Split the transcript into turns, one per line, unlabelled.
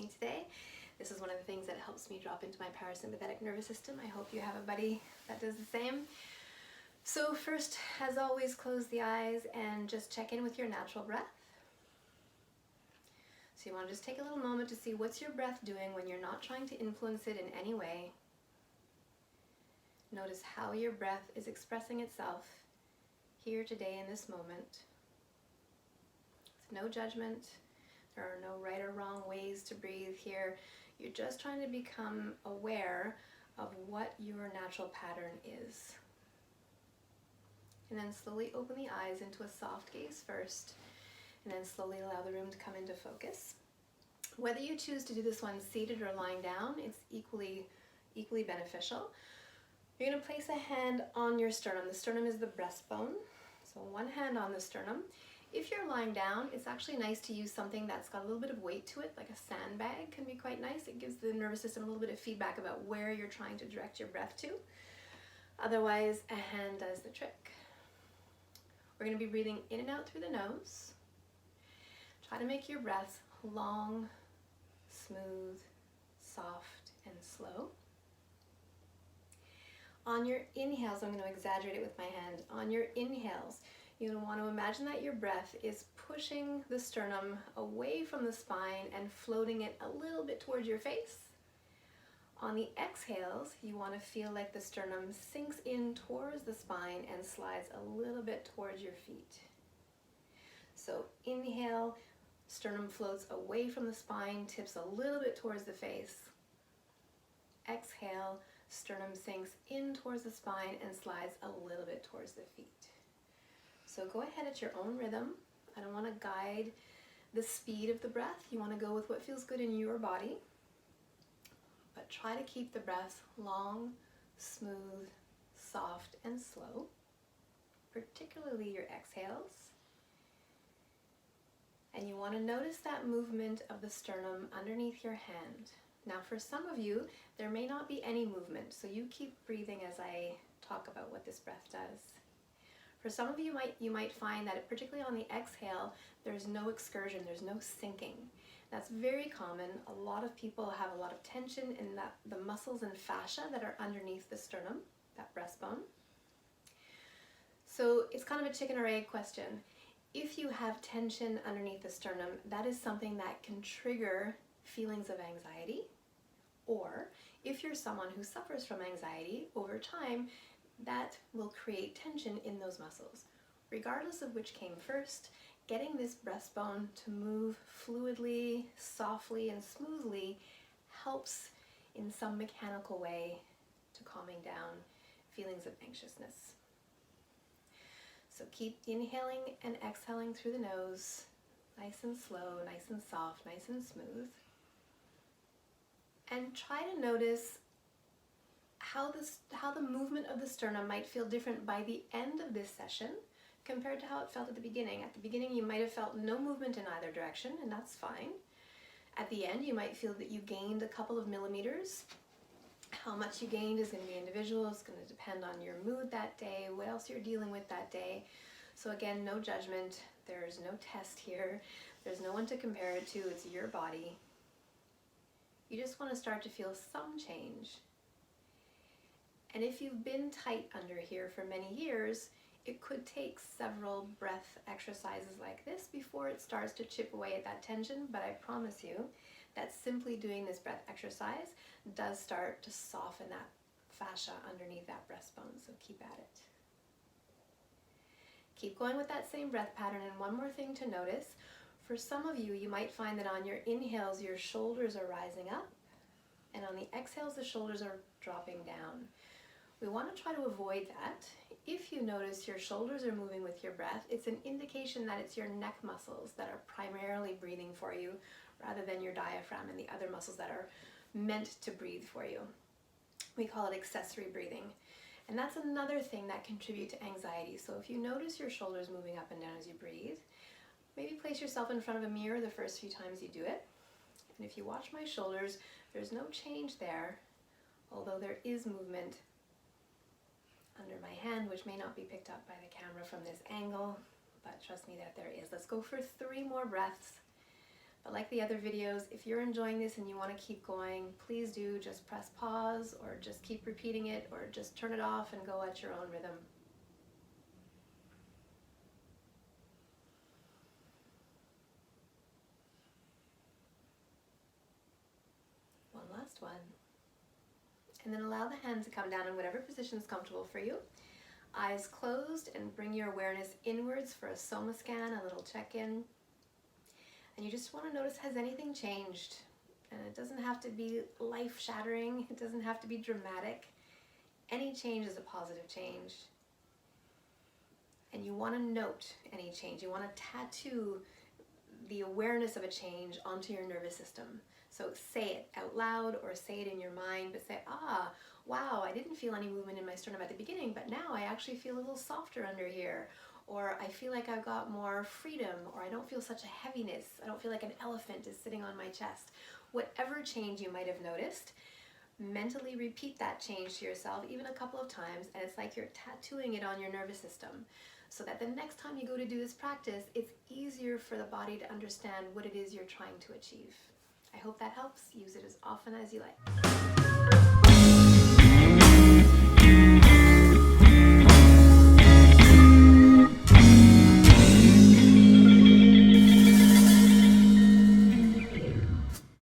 me today. This is one of the things that helps me drop into my parasympathetic nervous system. I hope you have a buddy that does the same. So first, as always, close the eyes and just check in with your natural breath. So you want to just take a little moment to see what's your breath doing when you're not trying to influence it in any way. Notice how your breath is expressing itself here today in this moment. It's no judgment. There are no right or wrong ways to breathe here. You're just trying to become aware of what your natural pattern is. And then slowly open the eyes into a soft gaze first, and then slowly allow the room to come into focus. Whether you choose to do this one seated or lying down, it's equally beneficial. You're going to place a hand on your sternum. The sternum is the breastbone, so one hand on the sternum. If you're lying down, it's actually nice to use something that's got a little bit of weight to it, like a sandbag can be quite nice. It gives the nervous system a little bit of feedback about where you're trying to direct your breath to. Otherwise, a hand does the trick. We're going to be breathing in and out through the nose. Try to make your breaths long, smooth, soft, and slow. On your inhales, I'm going to exaggerate it with my hand. On your inhales, you're going to want to imagine that your breath is pushing the sternum away from the spine and floating it a little bit towards your face. On the exhales, you want to feel like the sternum sinks in towards the spine and slides a little bit towards your feet. So inhale, sternum floats away from the spine, tips a little bit towards the face. Exhale, sternum sinks in towards the spine and slides a little bit towards the feet. So go ahead at your own rhythm. I don't want to guide the speed of the breath. You want to go with what feels good in your body. But try to keep the breath long, smooth, soft, and slow, particularly your exhales. And you want to notice that movement of the sternum underneath your hand. Now for some of you, there may not be any movement, so you keep breathing as I talk about what this breath does. For some of you, you might find that particularly on the exhale, there's no excursion, there's no sinking. That's very common. A lot of people have a lot of tension in the muscles and fascia that are underneath the sternum, that breastbone. So it's kind of a chicken or egg question. If you have tension underneath the sternum, that is something that can trigger feelings of anxiety. Or if you're someone who suffers from anxiety, over time, that will create tension in those muscles. Regardless of which came first, getting this breastbone to move fluidly, softly, and smoothly helps in some mechanical way to calming down feelings of anxiousness. So keep inhaling and exhaling through the nose, nice and slow, nice and soft, nice and smooth. And try to notice how the movement of the sternum might feel different by the end of this session compared to how it felt at the beginning. At the beginning, you might have felt no movement in either direction, and that's fine. At the end, you might feel that you gained a couple of millimeters. How much you gained is going to be individual. It's going to depend on your mood that day, what else you're dealing with that day. So again, no judgment. There's no test here. There's no one to compare it to. It's your body. You just want to start to feel some change. And if you've been tight under here for many years, it could take several breath exercises like this before it starts to chip away at that tension, but I promise you that simply doing this breath exercise does start to soften that fascia underneath that breastbone, so keep at it. Keep going with that same breath pattern, and one more thing to notice. For some of you, you might find that on your inhales, your shoulders are rising up, and on the exhales, the shoulders are dropping down. We want to try to avoid that. If you notice your shoulders are moving with your breath, it's an indication that it's your neck muscles that are primarily breathing for you rather than your diaphragm and the other muscles that are meant to breathe for you. We call it accessory breathing. And that's another thing that contributes to anxiety. So if you notice your shoulders moving up and down as you breathe, maybe place yourself in front of a mirror the first few times you do it. And if you watch my shoulders, there's no change there, although there is movement under my hand, which may not be picked up by the camera from this angle, but trust me that there is. Let's go for 3 more breaths But like the other videos, if you're enjoying this and you want to keep going, please do just press pause or just keep repeating it or just turn it off and go at your own rhythm. One last one. And then allow the hands to come down in whatever position is comfortable for you. Eyes closed, and bring your awareness inwards for a soma scan, a little check-in. And you just want to notice, has anything changed? And it doesn't have to be life-shattering. It doesn't have to be dramatic. Any change is a positive change. And you want to note any change. You want to tattoo the awareness of a change onto your nervous system. So say it out loud or say it in your mind, but say, ah, wow, I didn't feel any movement in my sternum at the beginning, but now I actually feel a little softer under here. Or I feel like I've got more freedom, or I don't feel such a heaviness. I don't feel like an elephant is sitting on my chest. Whatever change you might have noticed, mentally repeat that change to yourself even a couple of times, and it's like you're tattooing it on your nervous system, so that the next time you go to do this practice, it's easier for the body to understand what it is you're trying to achieve. I hope that helps. Use it as often as you like.